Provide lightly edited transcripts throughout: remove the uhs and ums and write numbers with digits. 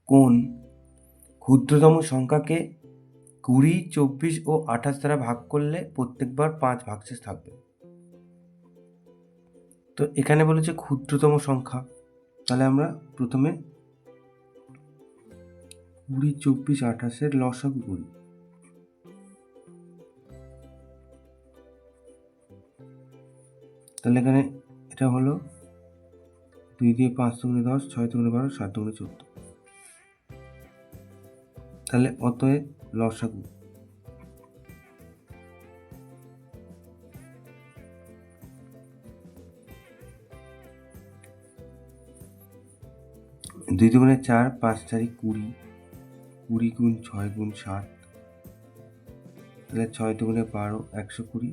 কোন ক্ষুদ্রতম সংখ্যাকে 20, 24 ও 28 দ্বারা ভাগ করলে প্রত্যেকবার 5 ভাগশেষ থাকবে? তো এখানে বলেছে ক্ষুদ্রতম সংখ্যা, তাহলে আমরা প্রথমে 20, 24, 28 লসাগু করি। তাহলে এখানে এটা হলো 2 দিয়ে 5 দুগুণে 10, 6 দুগুণে 12, 7 দুগুণে 14। তাহলে অতএব লসাগু দুই দুগুণে 4, 5 4 20, 20 গুণ 6 গুণ 7, তাহলে 6 দুগুণে 12, 120,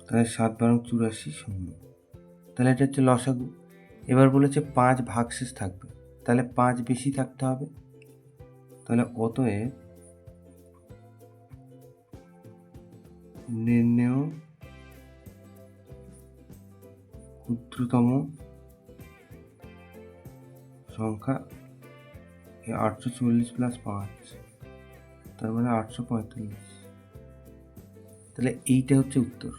তাহলে 7 12 84 শূন্য। তাহলে এটা হচ্ছে লসাগু। এবার বলেছে 5 ভাগশেষ থাকবে, তাহলে 5 বেশি থাকতে হবে। তাহলে অতএব নির্ণেয় ক্ষুদ্রতম সংখ্যা 840 প্লাস 5, তার মানে 845। তাহলে এইটা হচ্ছে উত্তর।